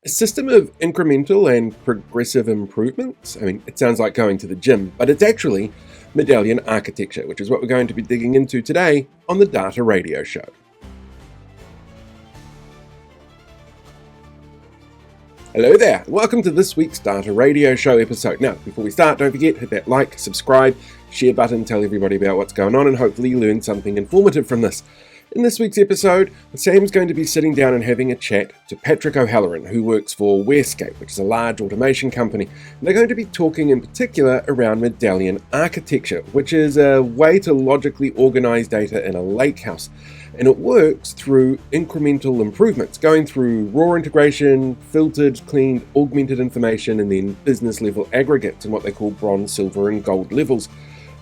A system of incremental and progressive improvements. I mean, it sounds like going to the gym, but it's actually Medallion architecture, which is what we're going to be digging into today on the Data Radio Show. Hello there, welcome to this week's Data Radio Show episode. Now, before we start, don't forget, hit that like, subscribe, share button, tell everybody about what's going on, and hopefully you learn something informative from this. In this week's episode, Sam's going to be sitting down and having a chat to Patrick O'Halloran, who works for Wherescape, which is a large automation company. And they're going to be talking in particular around Medallion architecture, which is a way to logically organize data in a lakehouse. And it works through incremental improvements, going through raw integration, filtered, cleaned, augmented information, and then business level aggregates in what they call bronze, silver, and gold levels.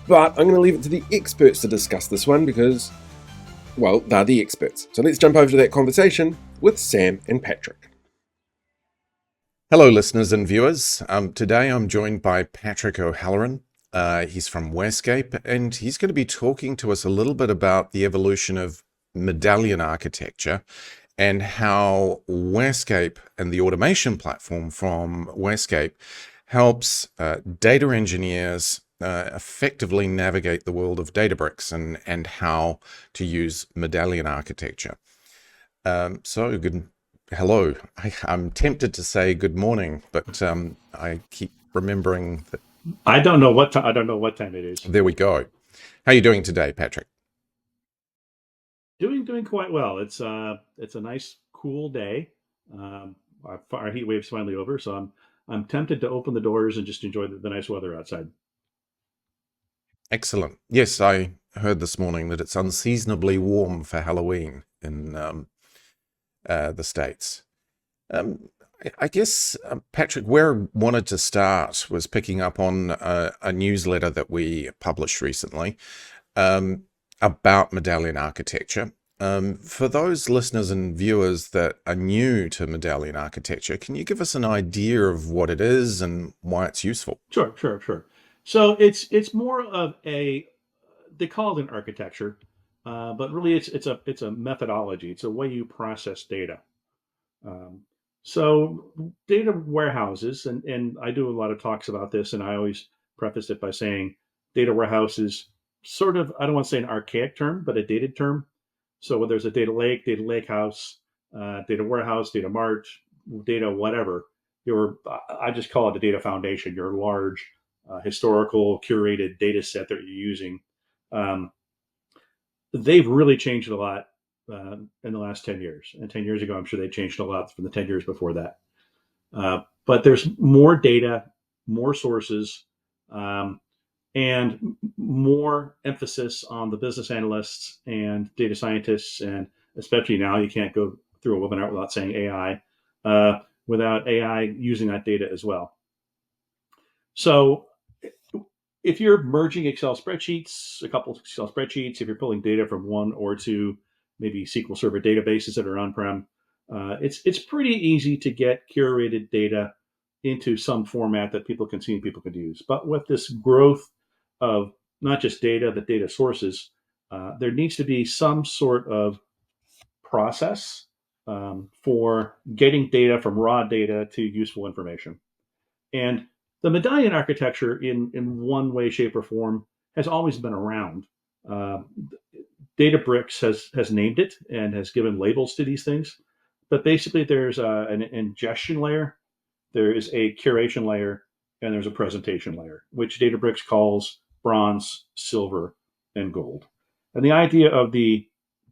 But I'm going to leave it to the experts to discuss this one because, well, they're the experts. So let's jump over to that conversation with Sam and Patrick. Hello, listeners and viewers. Today I'm joined by Patrick O'Halloran. He's from Wherescape, and he's going to be talking to us a little bit about the evolution of Medallion architecture and how Wherescape and the automation platform from Wherescape helps data engineers effectively navigate the world of Databricks and how to use Medallion architecture. Hello. I'm tempted to say good morning, but I keep remembering that I don't know what time it is. There we go. How are you doing today, Patrick? Doing quite well. It's a nice cool day. Our heat wave's finally over, so I'm tempted to open the doors and just enjoy the nice weather outside. Excellent. Yes, I heard this morning that it's unseasonably warm for Halloween in the States. I guess, Patrick, where I wanted to start was picking up on a newsletter that we published recently about Medallion architecture. For those listeners and viewers that are new to Medallion architecture, can you give us an idea of what it is and why it's useful? Sure. So it's more of they call it an architecture, but really it's a methodology. It's a way you process data. So data warehouses, and I do a lot of talks about this, and I always preface it by saying data warehouse is sort of, I don't want to say an archaic term, but a dated term. So whether there's a data lake, data lakehouse, data warehouse, data mart, data whatever, I just call it the data foundation, your large historical curated data set that you're using. They've really changed a lot in the last 10 years. And 10 years ago, I'm sure they changed a lot from the 10 years before that. But there's more data, more sources, and more emphasis on the business analysts and data scientists. And especially now, you can't go through a webinar without saying AI, without AI using that data as well. So if you're merging Excel spreadsheets, a couple of Excel spreadsheets, if you're pulling data from one or two, maybe SQL Server databases that are on-prem, it's pretty easy to get curated data into some format that people can see and people can use. But with this growth of not just data, but data sources, there needs to be some sort of process for getting data from raw data to useful information. And the Medallion architecture, in one way, shape, or form, has always been around. Databricks has named it and has given labels to these things. But basically, there's an ingestion layer, there is a curation layer, and there's a presentation layer, which Databricks calls bronze, silver, and gold. And the idea of the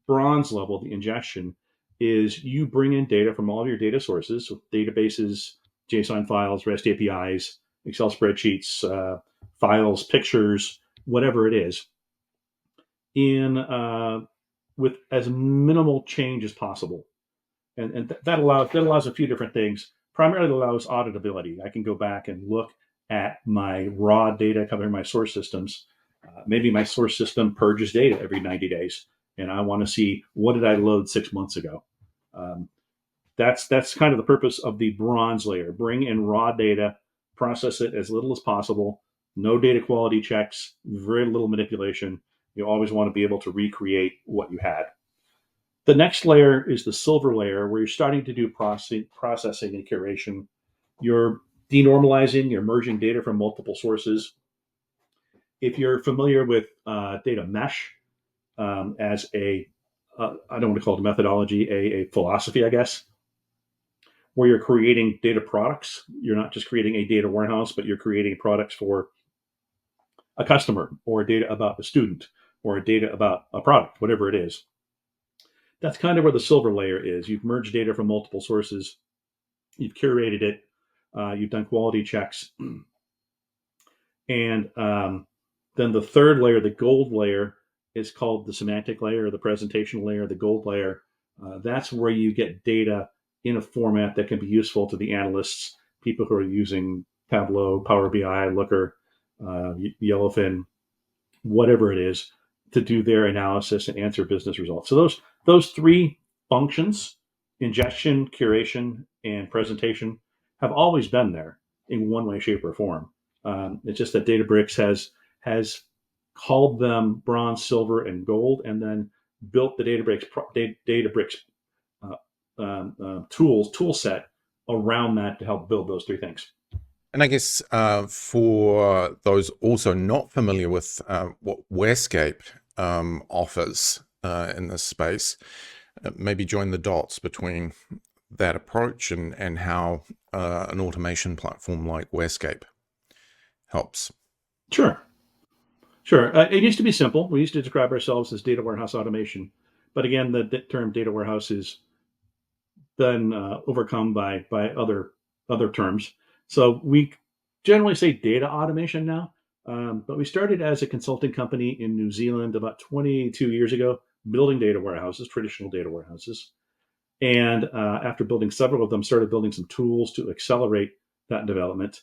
bronze level, the ingestion, is you bring in data from all of your data sources, so databases, JSON files, REST APIs, Excel spreadsheets, files, pictures, whatever it is, with as minimal change as possible. And that allows a few different things. Primarily, it allows auditability. I can go back and look at my raw data coming from my source systems. Maybe my source system purges data every 90 days, and I want to see what did I load 6 months ago. That's kind of the purpose of the bronze layer. Bring in raw data, process it as little as possible, no data quality checks, very little manipulation. You always want to be able to recreate what you had. The next layer is the silver layer, where you're starting to do processing and curation. You're denormalizing, you're merging data from multiple sources. If you're familiar with data mesh as I don't want to call it a methodology, a philosophy, I guess, where you're creating data products. You're not just creating a data warehouse, but you're creating products for a customer, or data about a student, or data about a product, whatever it is. That's kind of where the silver layer is. You've merged data from multiple sources, you've curated it, you've done quality checks, and then the third layer, the gold layer, is called the semantic layer, the presentation layer, the gold layer. That's where you get data in a format that can be useful to the analysts, people who are using Tableau, Power BI, Looker, Yellowfin, whatever it is, to do their analysis and answer business results. So those three functions, ingestion, curation, and presentation, have always been there in one way, shape, or form. It's just that Databricks has called them bronze, silver, and gold, and then built the Databricks tool set around that to help build those three things. And I guess for those also not familiar with what Wherescape offers in this space, maybe join the dots between that approach and how an automation platform like Wherescape helps. Sure. It used to be simple. We used to describe ourselves as data warehouse automation. But again, the term data warehouse has been overcome by other terms. So we generally say data automation now. But we started as a consulting company in New Zealand about 22 years ago, building data warehouses, traditional data warehouses. And after building several of them, started building some tools to accelerate that development.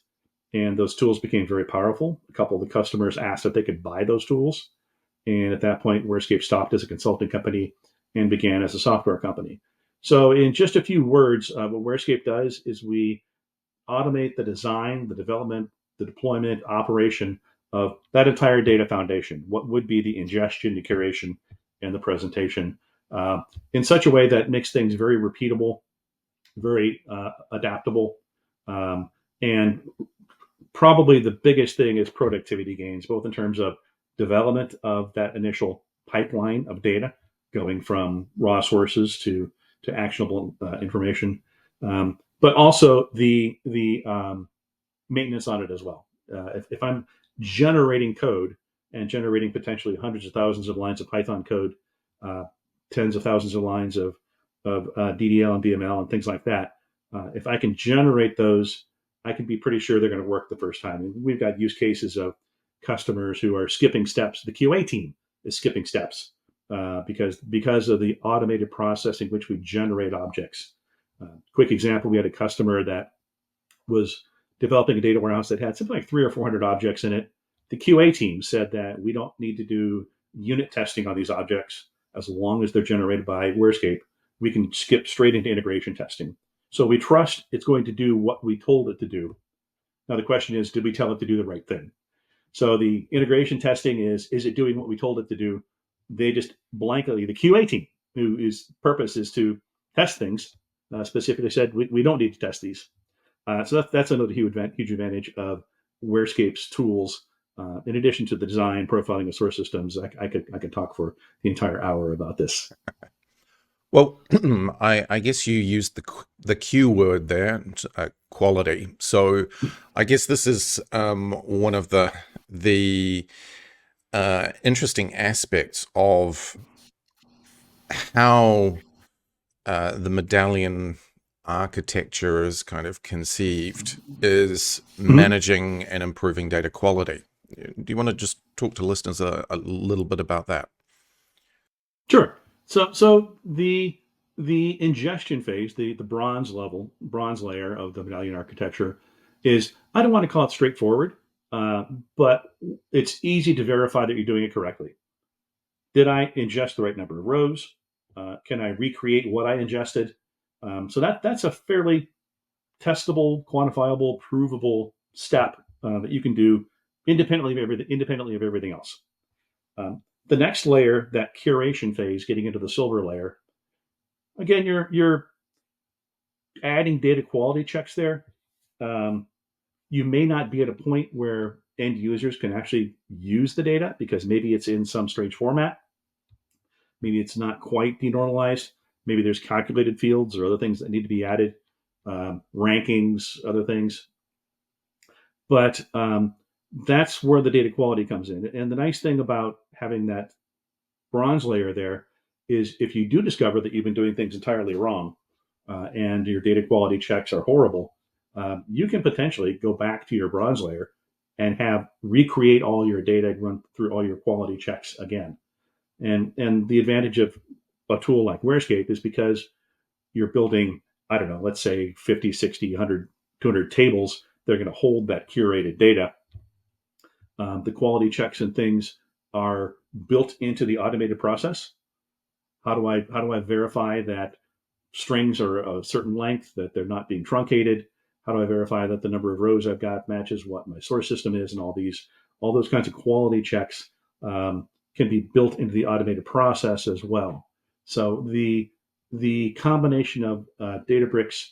And those tools became very powerful. A couple of the customers asked if they could buy those tools. And at that point, Wherescape stopped as a consulting company and began as a software company. So in just a few words, what Wherescape does is we automate the design, the development, the deployment, operation of that entire data foundation. What would be the ingestion, the curation, and the presentation in such a way that makes things very repeatable, very adaptable, and probably the biggest thing is productivity gains, both in terms of development of that initial pipeline of data, going from raw sources to actionable information, but also the maintenance on it as well. If I'm generating code and generating potentially hundreds of thousands of lines of Python code, tens of thousands of lines of DDL and BML and things like that, if I can generate those, I can be pretty sure they're going to work the first time. And we've got use cases of customers who are skipping steps. The QA team is skipping steps because of the automated process in which we generate objects. Quick example: we had a customer that was developing a data warehouse that had something like 300 or 400 objects in it. The QA team said that we don't need to do unit testing on these objects as long as they're generated by Wherescape. We can skip straight into integration testing. So we trust it's going to do what we told it to do. Now the question is, did we tell it to do the right thing? So the integration testing is it doing what we told it to do? They just blankly, the QA team, whose purpose is to test things, specifically said, we don't need to test these. So that's another huge advantage of Wherescape's tools. In addition to the design, profiling of source systems, I could talk for the entire hour about this. Well, I guess you used the Q word there, quality. So I guess this is one of the interesting aspects of how the Medallion architecture is kind of conceived, is managing and improving data quality. Do you want to just talk to listeners a little bit about that? Sure. So the ingestion phase, the bronze layer of the Medallion architecture is, I don't want to call it straightforward, but it's easy to verify that you're doing it correctly. Did I ingest the right number of rows? Can I recreate what I ingested? So that's a fairly testable, quantifiable, provable step that you can do independently of everything else. The next layer, that curation phase, getting into the silver layer, again, you're adding data quality checks there. Um, you may not be at a point where end users can actually use the data because maybe it's in some strange format. Maybe it's not quite denormalized. Maybe there's calculated fields or other things that need to be added, rankings, other things. But that's where the data quality comes in. And the nice thing about having that bronze layer there is if you do discover that you've been doing things entirely wrong and your data quality checks are horrible, you can potentially go back to your bronze layer and have recreate all your data and run through all your quality checks again. And the advantage of a tool like Wherescape is because you're building, I don't know, let's say 50, 60, 100, 200 tables. They're going to hold that curated data. The quality checks and things are built into the automated process. How do I verify that strings are a certain length, that they're not being truncated? How do I verify that the number of rows I've got matches what my source system is? And all those kinds of quality checks can be built into the automated process as well. So the combination of Databricks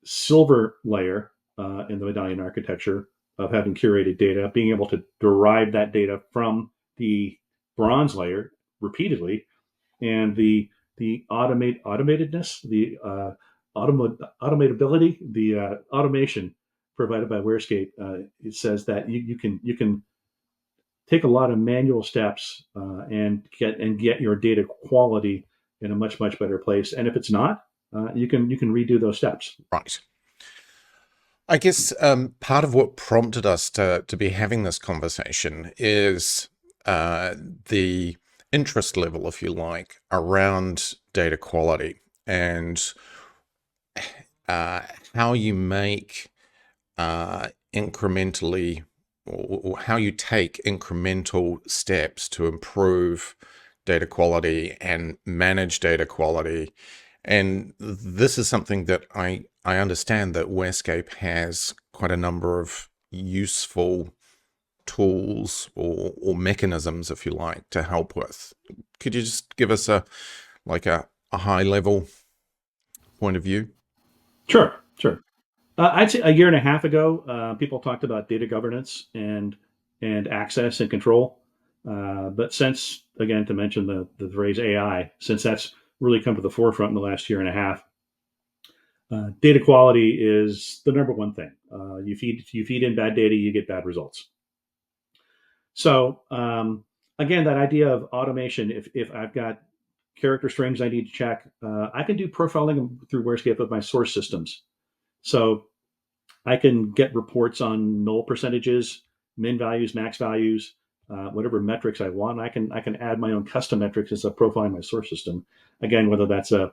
silver layer in the Medallion architecture of having curated data, being able to derive that data from the bronze layer repeatedly, and the automatedness, the automatability, the automation provided by Wherescape. It says that you can take a lot of manual steps and get your data quality in a much better place. And if it's not, you can redo those steps. Right. I guess part of what prompted us to be having this conversation is the interest level, if you like, around data quality and how you make incrementally, or how you take incremental steps to improve data quality and manage data quality. And this is something that I understand that Wherescape has quite a number of useful tools or mechanisms, if you like, to help with. Could you just give us a high level point of view? Sure. I'd say a year and a half ago, people talked about data governance and access and control. But since, again, to mention the phrase AI, since that's really come to the forefront in the last year and a half, data quality is the number one thing. You feed in bad data, you get bad results. So again, that idea of automation. If I've got character strings I need to check, I can do profiling through Wherescape of my source systems. So I can get reports on null percentages, min values, max values, whatever metrics I want. I can add my own custom metrics as I profile my source system. Again, whether that's an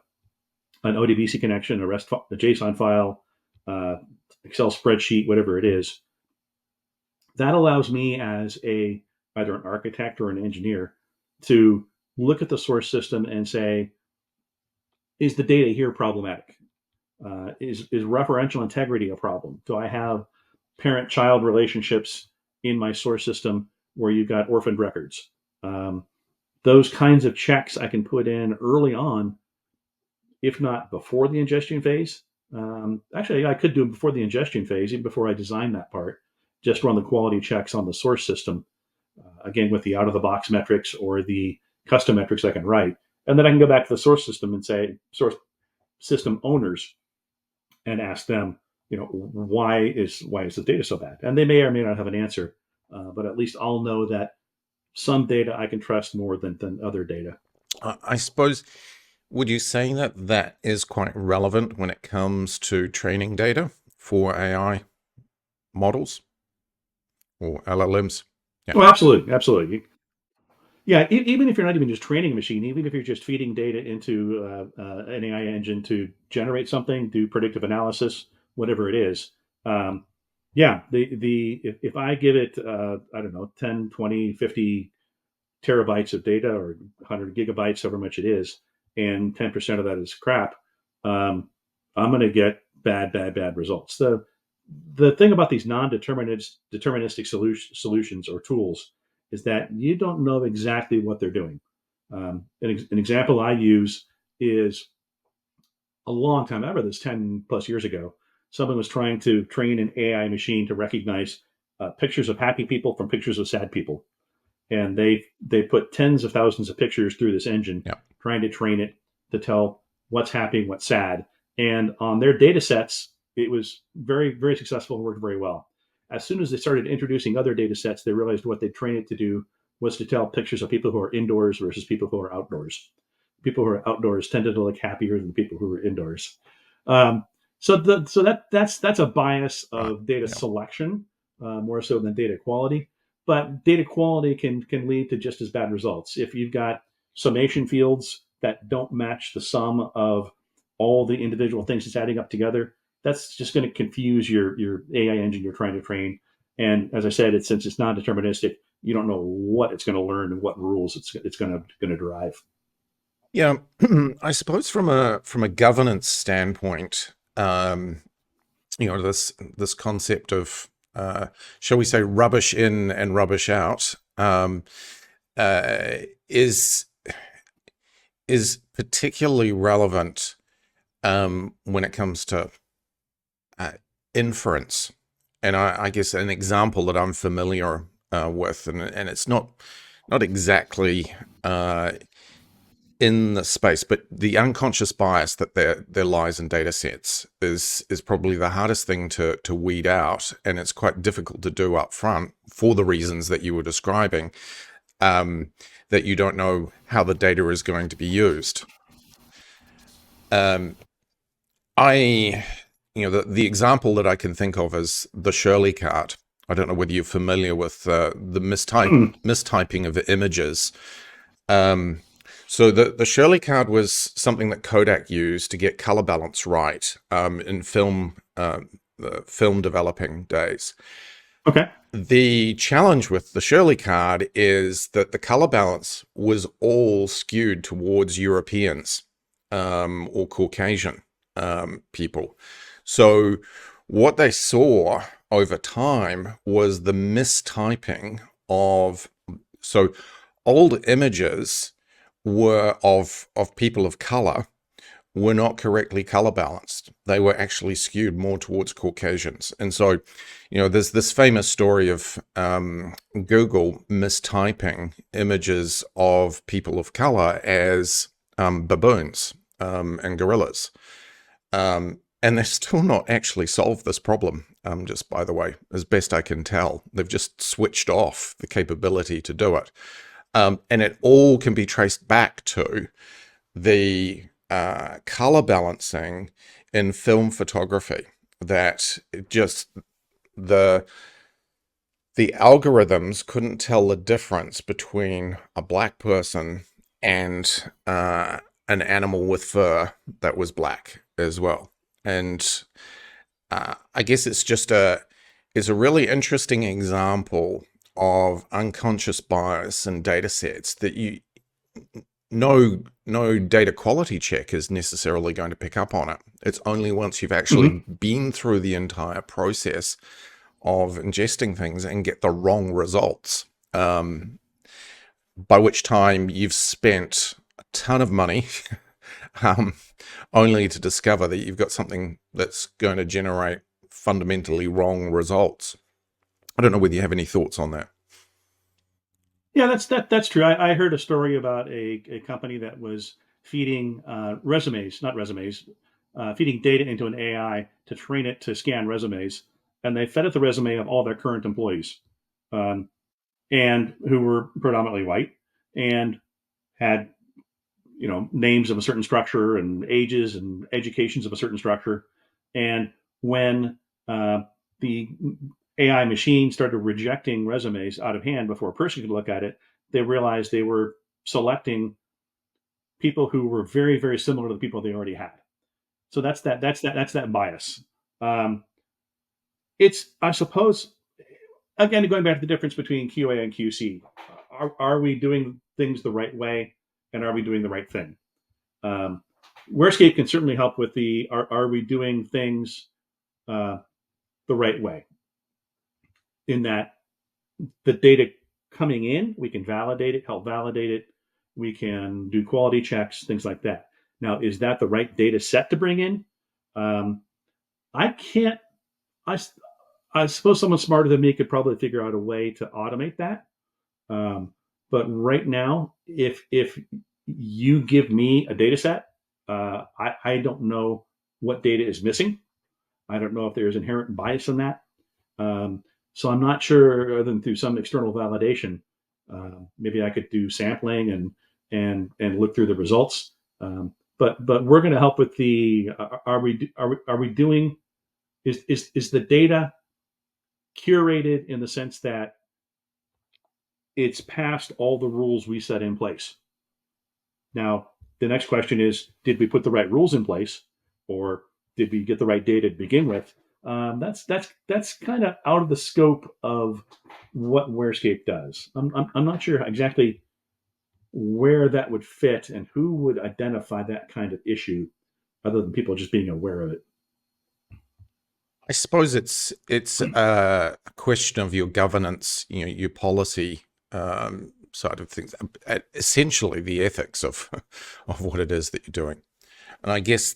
ODBC connection, a REST, a JSON file, Excel spreadsheet, whatever it is. That allows me as either an architect or an engineer to look at the source system and say, is the data here problematic? Is referential integrity a problem? Do I have parent-child relationships in my source system where you've got orphaned records? Those kinds of checks I can put in early on, if not before the ingestion phase. Actually, I could do it before the ingestion phase, even before I design that part. Just run the quality checks on the source system, again, with the out-of-the-box metrics or the custom metrics I can write. And then I can go back to the source system and say, source system owners, and ask them, why is the data so bad? And they may or may not have an answer, but at least I'll know that some data I can trust more than other data. I suppose, would you say that that is quite relevant when it comes to training data for AI models or LLMs? Yeah. Oh, absolutely. Yeah, even if you're not even just training a machine, even if you're just feeding data into an AI engine to generate something, do predictive analysis, whatever it is. Yeah, if I give it, I don't know, 10, 20, 50 terabytes of data or 100 gigabytes, however much it is, and 10% of that is crap, I'm going to get bad results. The thing about these deterministic solutions or tools is that you don't know exactly what they're doing. An example I use is a long time, ever this 10 plus years ago, someone was trying to train an AI machine to recognize pictures of happy people from pictures of sad people. And they put tens of thousands of pictures through this engine, Yeah. trying to train it to tell what's happy and what's sad. And on their data sets, it was very, very successful and worked very well. As soon as they started introducing other data sets, they realized what they trained it to do was to tell pictures of people who are indoors versus people who are outdoors. People who are outdoors tended to look happier than people who are indoors. Um, that's a bias Right. of data Yeah. selection, more so than data quality. But data quality can lead to just as bad results. If you've got summation fields that don't match the sum of all the individual things that's adding up together, that's just going to confuse your AI engine you're trying to train. And as I said, since it's non-deterministic, you don't know what it's going to learn and what rules it's going to derive. Yeah, I suppose from a governance standpoint, this concept of shall we say rubbish in and rubbish out, is particularly relevant when it comes to inference. And I guess an example that I'm familiar with, and it's not exactly in the space, but the unconscious bias that there lies in data sets is probably the hardest thing to weed out, and it's quite difficult to do up front for the reasons that you were describing, that you don't know how the data is going to be used. The example that I can think of is the Shirley card. I don't know whether you're familiar with the mistyping of images. So the Shirley card was something that Kodak used to get color balance right in film developing days. Okay. The challenge with the Shirley card is that the color balance was all skewed towards Europeans or Caucasian people. So what they saw over time was the mistyping of, so old images were of people of color were not correctly color balanced. They were actually skewed more towards Caucasians. And so, there's this famous story of Google mistyping images of people of color as baboons and gorillas. And they've still not actually solved this problem, just by the way, as best I can tell. They've just switched off the capability to do it. And it all can be traced back to the color balancing in film photography, that just the algorithms couldn't tell the difference between a black person and an animal with fur that was black as well. And I guess it's a really interesting example of unconscious bias in data sets that no data quality check is necessarily going to pick up on it. It's only once you've actually been through the entire process of ingesting things and get the wrong results, by which time you've spent a ton of money only to discover that you've got something that's going to generate fundamentally wrong results. I don't know whether you have any thoughts on that. Yeah, that's true. I heard a story about a company that was feeding feeding data into an AI to train it to scan resumes, and they fed it the resume of all their current employees, um, and who were predominantly white and had names of a certain structure and ages and educations of a certain structure. And when the AI machine started rejecting resumes out of hand before a person could look at it, they realized they were selecting people who were very, very similar to the people they already had. So that's that bias. Um, it's, I suppose, again, going back to the difference between QA and QC. Are we doing things the right way, and are we doing the right thing? Wherescape can certainly help with are we doing things the right way? In that the data coming in, we can validate it, help validate it. We can do quality checks, things like that. Now, is that the right data set to bring in? I can't. I suppose someone smarter than me could probably figure out a way to automate that. But right now, if you give me a data set, I don't know what data is missing. I don't know if there's inherent bias in that. So I'm not sure, other than through some external validation, maybe I could do sampling and look through the results. But we're going to help with the. Are we doing? Is the data curated in the sense that it's past all the rules we set in place? Now, the next question is, did we put the right rules in place, or did we get the right data to begin with? That's kind of out of the scope of what Wherescape does. I'm not sure exactly where that would fit and who would identify that kind of issue, other than people just being aware of it. I suppose it's a question of your governance, your policy side of things, essentially the ethics of what it is that you're doing. And I guess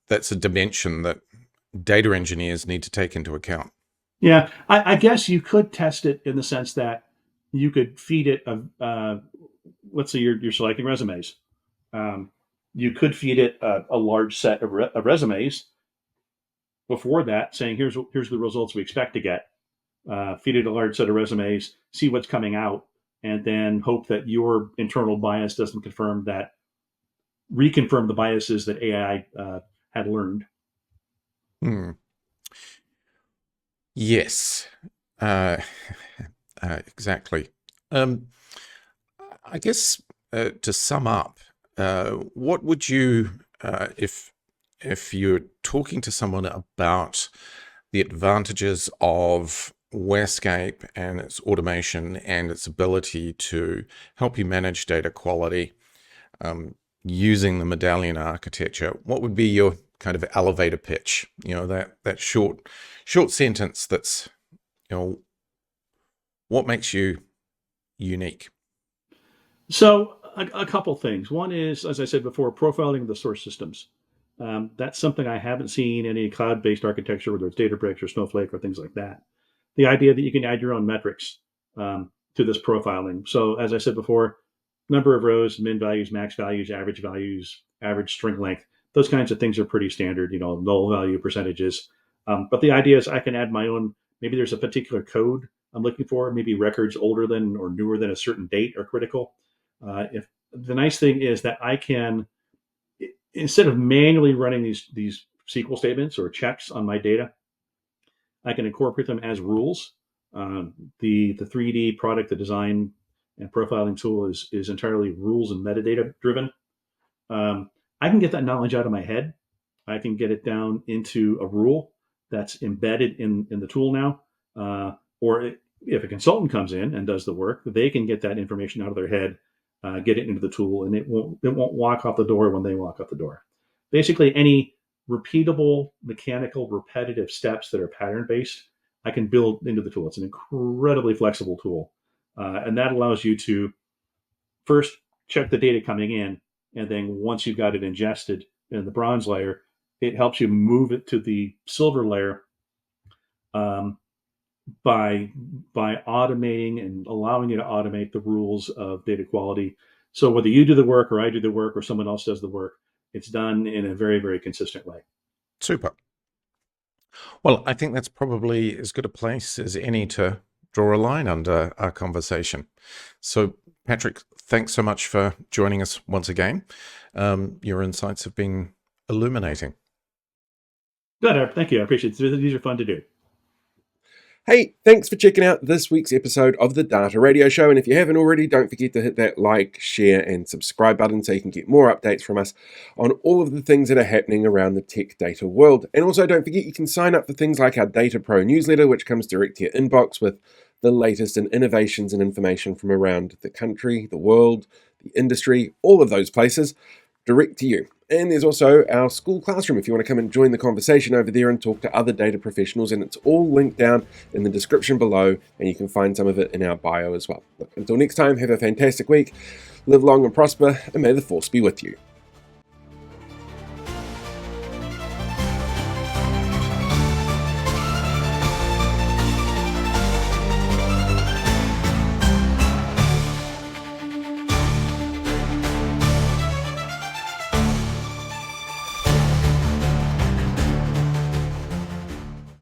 that's a dimension that data engineers need to take into account. Yeah, I guess you could test it in the sense that you could feed it let's say you're selecting resumes. You could feed it a large set of resumes before that, saying here's the results we expect to get. Feed it a large set of resumes, see what's coming out, and then hope that your internal bias doesn't reconfirm the biases that AI had learned. Yes, exactly. I guess to sum up, what would you, if you're talking to someone about the advantages of Wherescape and its automation and its ability to help you manage data quality using the Medallion architecture, what would be your kind of elevator pitch? That short sentence that's, what makes you unique? So a couple things. One is, as I said before, profiling the source systems. That's something I haven't seen in any cloud-based architecture, whether it's Databricks or Snowflake or things like that. The idea that you can add your own metrics to this profiling. So as I said before, number of rows, min values, max values, average string length, those kinds of things are pretty standard, null value percentages. But the idea is I can add my own, maybe there's a particular code I'm looking for, maybe records older than or newer than a certain date are critical. If the nice thing is that I can, instead of manually running these SQL statements or checks on my data, I can incorporate them as rules. The 3D product, the design and profiling tool is entirely rules and metadata driven. I can get that knowledge out of my head. I can get it down into a rule that's embedded in the tool now. Or if a consultant comes in and does the work, they can get that information out of their head, get it into the tool, and it won't walk out the door when they walk out the door. Basically, any repeatable, mechanical, repetitive steps that are pattern-based, I can build into the tool. It's an incredibly flexible tool. And that allows you to first check the data coming in, and then once you've got it ingested in the bronze layer, it helps you move it to the silver layer by automating and allowing you to automate the rules of data quality. So whether you do the work or I do the work or someone else does the work, it's done in a very, very consistent way. Super. Well, I think that's probably as good a place as any to draw a line under our conversation. So, Patrick, thanks so much for joining us once again. Your insights have been illuminating. Good. Thank you. I appreciate it. These are fun to do. Hey, thanks for checking out this week's episode of the Data Radio Show. And if you haven't already, don't forget to hit that like, share, and subscribe button so you can get more updates from us on all of the things that are happening around the tech data world. And also, don't forget you can sign up for things like our Data Pro newsletter, which comes direct to your inbox with the latest in innovations and information from around the country, the world, the industry, all of those places, direct to you. And there's also our school classroom if you want to come and join the conversation over there and talk to other data professionals, and it's all linked down in the description below, and you can find some of it in our bio as well. Look, until next time, have a fantastic week, live long and prosper, and may the force be with you.